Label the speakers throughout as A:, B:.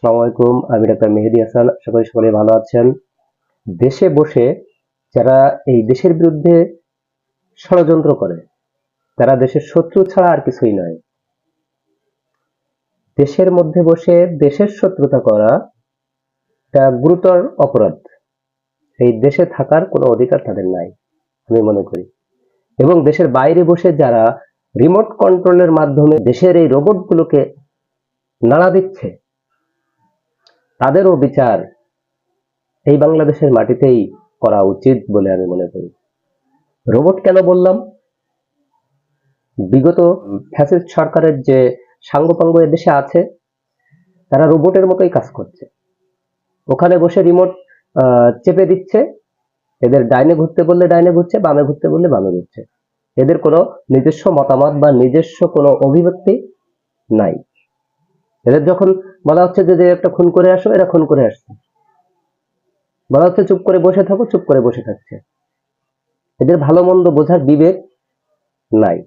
A: আসসালামু আলাইকুম। আমি ডাক্তার মেহেদী হাসান। আশা করি সকলে ভালো আছেন। দেশে বসে যারা এই দেশের বিরুদ্ধে ষড়যন্ত্র করে, তারা দেশের শত্রু ছাড়া আর কিছুই নয়। দেশের মধ্যে বসে দেশের শত্রুতা করা এটা গুরুতর অপরাধ। এই দেশে থাকার কোনো অধিকার তাদের নাই, আমি মনে করি। এবং দেশের বাইরে বসে যারা রিমোট কন্ট্রোলের মাধ্যমে দেশের এই রোবটগুলোকে নাড়া দিচ্ছে, তাদেরও বিচার এই বাংলাদেশের মাটিতেই করা উচিত বলে আমি মনে করি। রোবট কেন বললাম? বিগত ফ্যাসিস্ট সরকারের যে সাঙ্গপাঙ্গ এদেশে আছে, তারা রোবটের মতোই কাজ করছে। ওখানে বসে রিমোট চেপে দিচ্ছে, এদের ডাইনে ঘুরতে বললে ডাইনে ঘুরছে, বামে ঘুরতে বললে বামে ঘুরছে। এদের কোনো নিজস্ব মতামত বা নিজস্ব কোনো অভিব্যক্তি নাই। এদের যখন বলা হচ্ছে যে একটা খুন করে আসো, এরা খুন করে আসছে। বলা হচ্ছে চুপ করে বসে থাকো, চুপ করে বসে থাকছে। এদের ভালো মন্দ বোঝার বিবেক নাই।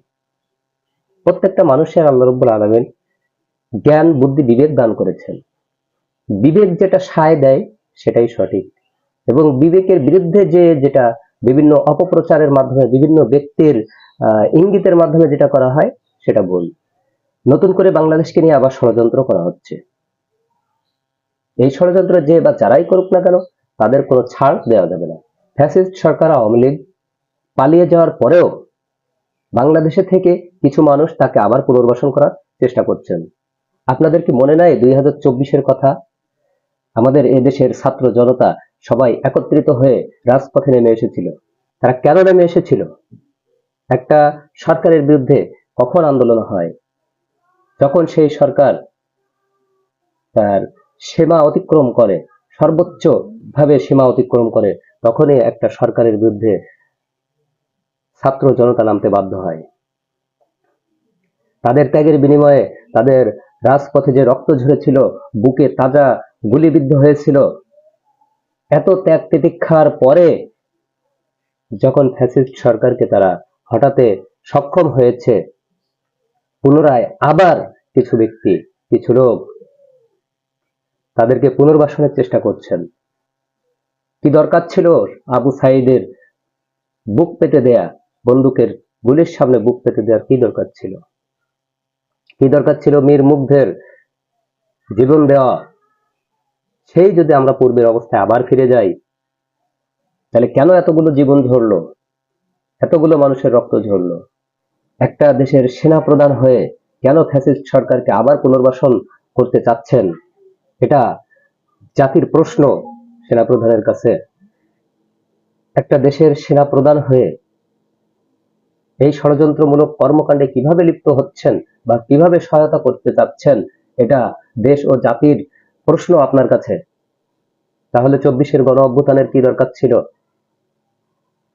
A: প্রত্যেকটা মানুষের আল্লাহ রাব্বুল আলামিন জ্ঞান, বুদ্ধি, বিবেক দান করেছেন। বিবেক যেটা সায় দেয় সেটাই সঠিক, এবং বিবেকের বিরুদ্ধে যেটা বিভিন্ন অপপ্রচারের মাধ্যমে বিভিন্ন ব্যক্তির ইঙ্গিতের মাধ্যমে যেটা করা হয় সেটা ভুল। নতুন করে বাংলাদেশকে নিয়ে আবার ষড়যন্ত্র করা হচ্ছে। এই ষড়যন্ত্র যে বা যারাই করুক না কেন, তাদের কোনো ছাড় দেওয়া যাবে না। ফ্যাসিস্ট সরকার আওয়ামী লীগ পালিয়ে যাওয়ার পরেও বাংলাদেশে থেকে কিছু মানুষ তাকে আবার পুনর্বাসন করার চেষ্টা করছেন। আপনাদের কি মনে নাই 2024-এর কথা? আমাদের এদেশের ছাত্র জনতা সবাই একত্রিত হয়ে রাজপথে নেমে এসেছিল। তারা কেন নেমে এসেছিল? একটা সরকারের বিরুদ্ধে কখন আন্দোলন হয়? যখন সেই সরকার তার সীমা অতিক্রম করে, সর্বোচ্চ ভাবে সীমা অতিক্রম করে, তখনই একটা সরকারের বিরুদ্ধে ছাত্র জনতা নামতে বাধ্য হয়। তাদের ত্যাগের বিনিময়ে তাদের রাজপথে যে রক্ত ঝরেছিল, বুকে তাজা গুলিবিদ্ধ হয়েছিল, এত ত্যাগ তিতিক্ষার পরে যখন ফ্যাসিস্ট সরকারকে তারা হটাতে সক্ষম হয়েছে, পুনরায় আবার কিছু ব্যক্তি, কিছু লোক তাদেরকে পুনর্বাসনের চেষ্টা করছেন। কি দরকার ছিল আবু সাইদের বুক পেতে দেয়া, বন্দুকের গুলির সামনে বুক পেতে দেওয়ার কি দরকার ছিল? কি দরকার ছিল মীর মুগ্ধের জীবন দেওয়া? সেই যদি আমরা পূর্বের অবস্থায় আবার ফিরে যাই, তাহলে কেন এতগুলো জীবন ঝরলো, এতগুলো মানুষের রক্ত ঝরলো? একটা দেশের সেনা প্রধান হয়ে কেন ফ্যাসিস্ট সরকারকে আবার পুনর্বাসন করতে চাচ্ছেন? এটা জাতির প্রশ্ন সেনা প্রধানের কাছে। একটা দেশের সেনা প্রধান হয়ে এই ষড়যন্ত্রমূলক কর্মকাণ্ডে কিভাবে লিপ্ত হচ্ছেন বা কিভাবে সহায়তা করতে চাচ্ছেন, এটা দেশ ও জাতির প্রশ্ন আপনার কাছে। তাহলে 24-এর গণ অভ্যুত্থানের কি দরকার ছিল?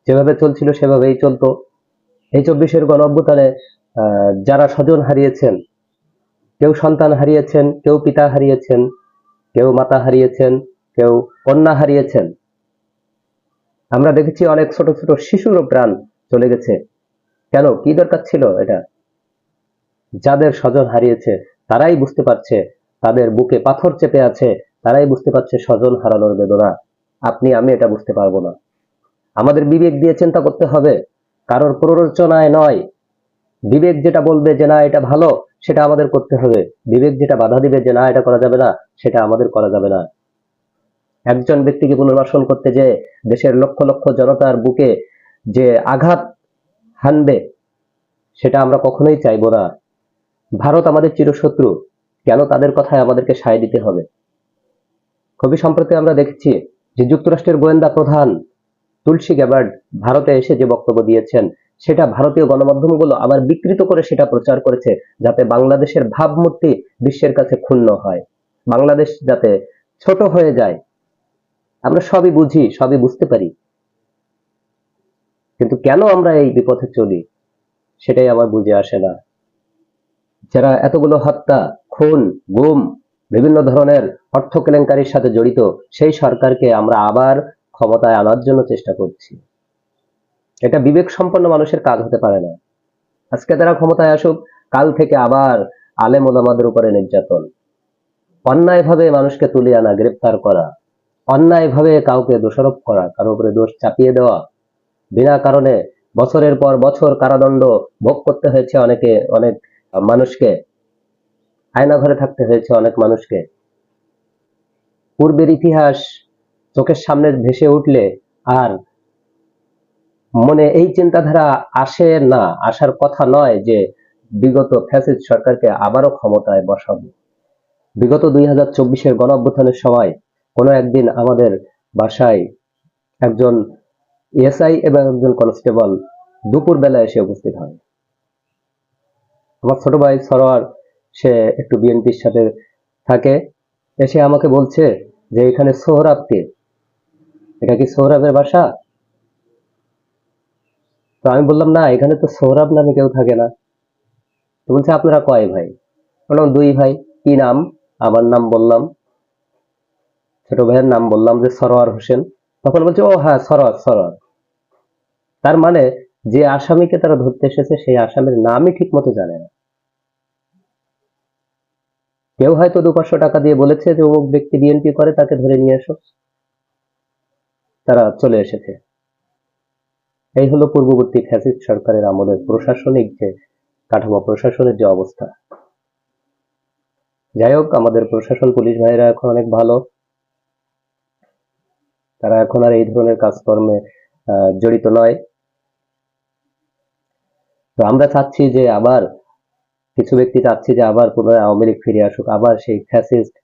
A: যেভাবে চলছিল সেভাবেই চলতো। এই 24-এর গণ অভ্যুত্থানে যারা স্বজন হারিয়েছেন, কেউ সন্তান হারিয়েছেন, কেউ পিতা হারিয়েছেন, কেউ মাতা হারিয়েছেন, কেউ কন্যা হারিয়েছেন। আমরা দেখেছি অনেক ছোট ছোট শিশুরও প্রাণ চলে গেছে। কেন? কি দরকার ছিল এটা? যাদের স্বজন হারিয়েছে তারাই বুঝতে পারছে, তাদের বুকে পাথর চেপে আছে, তারাই বুঝতে পারছে স্বজন হারানোর বেদনা। আপনি আমি এটা বুঝতে পারবো না। আমাদের বিবেক দিয়ে চিন্তা করতে হবে, কারোর প্ররোচনায় নয়। বিবেক যেটা বলবে যে না এটা ভালো, সেটা আমাদের করতে হবে। বিবেক যেটা বাধা দিবে যে না এটা করা যাবে না, সেটা আমাদের করা যাবে না। একজন ব্যক্তিকে পুনর্বাসন করতে যে দেশের লক্ষ লক্ষ জনতার বুকে যে আঘাত হানবে, সেটা আমরা কখনোই চাইবো না। ভারত আমাদের চিরশত্রু, কেন তাদের কথায় আমাদেরকে সায় দিতে হবে? খুবই সম্প্রতি আমরা দেখেছি যে যুক্তরাষ্ট্রের গোয়েন্দা প্রধান তুলসী গ্যাবার্ড ভারতে এসে যে বক্তব্য দিয়েছেন, সেটা ভারতীয় গণমাধ্যমগুলো আবার বিকৃত করে সেটা প্রচার করেছে, যাতে বাংলাদেশের ভাবমূর্তি বিশ্বের কাছে ক্ষুণ্ণ হয়, বাংলাদেশ যাতে ছোট হয়ে যায়। আমরা সবই বুঝি, সবই বুঝতে পারি, কিন্তু কেন আমরা এই বিপথে চলি সেটাই আমার বুঝে আসে না। যারা এতগুলো হত্যা, খুন, গুম, বিভিন্ন ধরনের অর্থ কেলেঙ্কারির সাথে জড়িত, সেই সরকারকে আমরা আবার ক্ষমতায় আনার জন্য চেষ্টা করছি। এটা বিবেক সম্পন্ন মানুষের কাজ হতে পারে না। আজকে তারা ক্ষমতায় আসুক, কাল থেকে আবার আলেম ওলামাদের উপরে নির্যাতন, অন্যায়ভাবে মানুষকে তুলে আনা, গ্রেপ্তার করা, অন্যায়ভাবে কাউকে দোষারোপ করা, কারো উপরে দোষ চাপিয়ে দেওয়া, বিনা কারণে বছরের পর বছর কারাদণ্ড ভোগ করতে হয়েছে অনেক মানুষকে, আয়না ঘরে থাকতে হয়েছে অনেক মানুষকে। পূর্বের ইতিহাস চোখের সামনে ভেসে উঠলে আর মনে এই চিন্তাধারা আসে না, আসার কথা নয় যে বিগত ফ্যাসিস্ট সরকারকে আবারও ক্ষমতায় বসাবো। বিগত 2024-এর গণঅভ্যুত্থানের সময় কোনো একদিন আমাদের বাসায় একজন এসআই এবং একজন কনস্টেবল দুপুর বেলা এসে উপস্থিত হয়। আমার ছোট ভাই সরোয়ার, সে একটু বিএনপির সাথে থাকে, এসে আমাকে বলছে যে এখানে সোহরাবকে, এটা কি সোহরাবের বাসা? তো আমি বললাম না, এখানে তো সোহরাব নামে কেউ থাকে না। তো বলছে আপনারা কয় ভাই? বললাম 2 ভাই। কি নাম? আমার নাম বললাম, ছোট ভাইয়ের নাম বললাম যে সরোয়ার হোসেন। তখন বলছে ও হ্যাঁ, সরোয়ার সরোয়ার। তার মানে যে আসামিকে তারা ধরতে এসেছে সেই আসামির নামই ঠিক মতো জানে না। কেউ হয়তো 200-500 টাকা দিয়ে বলেছে যে অমুক ব্যক্তি বিএনপি করে, তাকে ধরে নিয়ে এসো, তারা চলে এসেছে। এই হলো পূর্ববর্তী ফ্যাসিস্ট সরকারের আমলের প্রশাসনিক যে কাঠামো, প্রশাসনের যে অবস্থা। যাই হোক, আমাদের প্রশাসন, পুলিশ ভাইরা এখন অনেক ভালো, তারা এখন আর এই ধরনের কাজকর্মে জড়িত নয়। তো আমরা চাচ্ছি যে আবার কিছু ব্যক্তি চাচ্ছি যে আবার পুনরায় আওয়ামী লীগ ফিরে আসুক, আবার সেই ফ্যাসিস্ট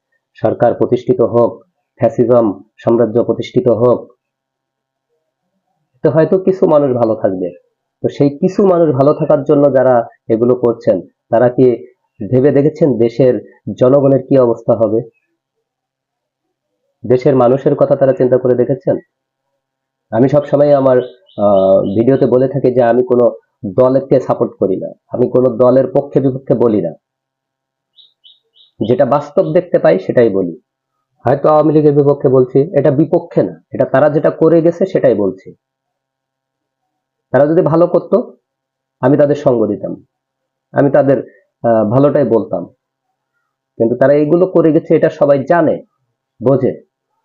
A: সরকার প্রতিষ্ঠিত হোক, ফ্যাসিজম সাম্রাজ্য প্রতিষ্ঠিত হোক। তো হয়তো কিছু মানুষ ভালো থাকবে। তো সেই কিছু মানুষ ভালো থাকার জন্য যারা এগুলো করছেন, তারা কি ভেবে দেখেছেন দেশের জনগণের কি অবস্থা হবে? দেশের মানুষের কথা তারা চিন্তা করে দেখেছেন? আমি সবসময় আমার ভিডিওতে বলে থাকি যে আমি কোনো দলকে সাপোর্ট করি না, আমি কোনো দলের পক্ষে বিপক্ষে বলি না, যেটা বাস্তব দেখতে পাই সেটাই বলি। হয়তো আওয়ামী লীগের বিপক্ষে বলছি, এটা বিপক্ষে না, এটা তারা যেটা করে গেছে সেটাই বলছি। তারা যদি ভালো করতো আমি তাদের সঙ্গ দিতাম, আমি তাদের ভালোটাই বলতাম, কিন্তু তারা এইগুলো করে গেছে এটা সবাই জানে, বোঝে,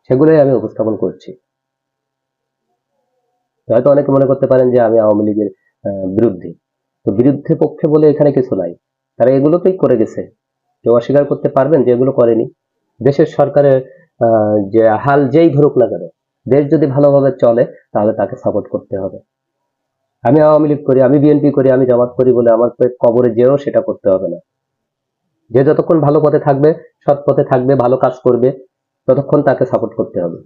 A: সেগুলোই আমি উপস্থাপন করছি। হয়তো অনেকে মনে করতে পারেন যে আমি আওয়ামী লীগের বিরুদ্ধে, তো বিরুদ্ধে পক্ষে বলে এখানে কিছু নাই, তারা এগুলোতেই করে গেছে, কেউ অস্বীকার করতে পারবেন যে এগুলো করেনি? দেশের সরকারের যে হাল যেই ধরুক না কেন, দেশ যদি ভালোভাবে চলে তাহলে তাকে সাপোর্ট করতে হবে। আমি আওয়ামী লীগ করি, আমি বিএনপি করি, আমি জামাত করি বলে আমার কবরে যেও সেটা করতে হবে না। যে যতক্ষণ ভালো পথে থাকবে, সৎ পথে থাকবে, ভালো কাজ করবে, ততক্ষণ তাকে সাপোর্ট করতে হবে,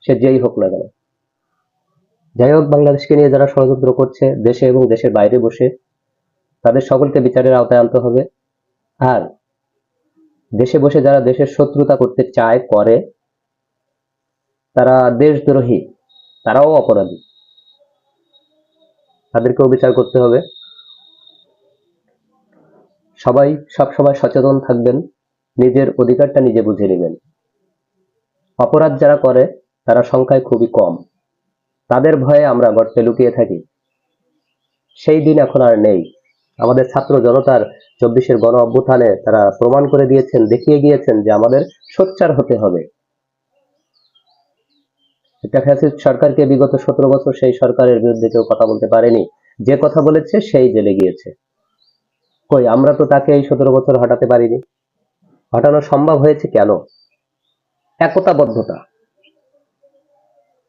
A: সে যেই হোক না কেন। যাই হোক, বাংলাদেশকে নিয়ে যারা ষড়যন্ত্র করছে দেশে এবং দেশের বাইরে বসে, তাদের সকলকে বিচারের আওতায় আনতে হবে। আর দেশে বসে যারা দেশের শত্রুতা করতে চায়, করে, তারা দেশদ্রোহী, তারাও অপরাধী, তাদেরকেও বিচার করতে হবে। সবাই সবসময় সচেতন থাকবেন, নিজের অধিকারটা নিজে বুঝে নেবেন। অপরাধ যারা করে তারা সংখ্যায় খুবই কম, তাদের ভয়ে আমরা গর্তে লুকিয়ে থাকি। সেই দিন এখন আর নেই। আমাদের ছাত্র জনতার 24-এর গণ অভ্যুত্থানে তারা প্রমাণ করে দিয়েছেন, দেখিয়ে গিয়েছেন যে আমাদের সোচ্চার হতে হবে। একটা ফ্যাসিস্ট সরকারকে বিগত 17 বছর সেই সরকারের বিরুদ্ধে কেউ কথা বলতে পারেনি, যে কথা বলেছে সেই জেলে গিয়েছে। কই, আমরা তো তাকে এই 17 বছর হটাতে পারিনি। হটানো সম্ভব হয়েছে কেন? একতাবদ্ধতা।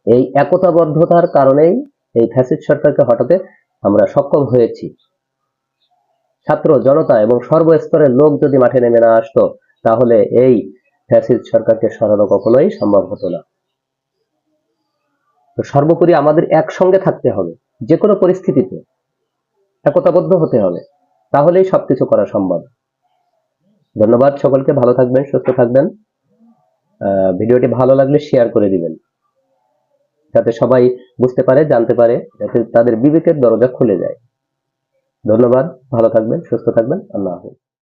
A: এই একতাবদ্ধতার কারণেই এই ফ্যাসিস্ট সরকারকে হটাতে আমরা সক্ষম হয়েছি। ছাত্র জনতা এবং সর্বস্তরের লোক যদি মাঠে নেমে না আসতো, তাহলে এই ফ্যাসিস্ট সরকারকে সরানো কখনোই সম্ভব হতো না। তো সর্বোপরি আমাদের একসঙ্গে থাকতে হবে, যে কোনো পরিস্থিতিতে একতাবদ্ধ হতে হবে, তাহলেই সবকিছু করা সম্ভব। ধন্যবাদ সকলকে, ভালো থাকবেন, সুস্থ থাকবেন। ভিডিওটি ভালো লাগলে শেয়ার করে দিবেন, যাতে সবাই বুঝতে পারে, জানতে পারে, যাতে তাদের বিবেকের দরজা খুলে যায়। ধন্যবাদ, ভালো থাকবেন, সুস্থ থাকবেন, আল্লাহ হাফেজ।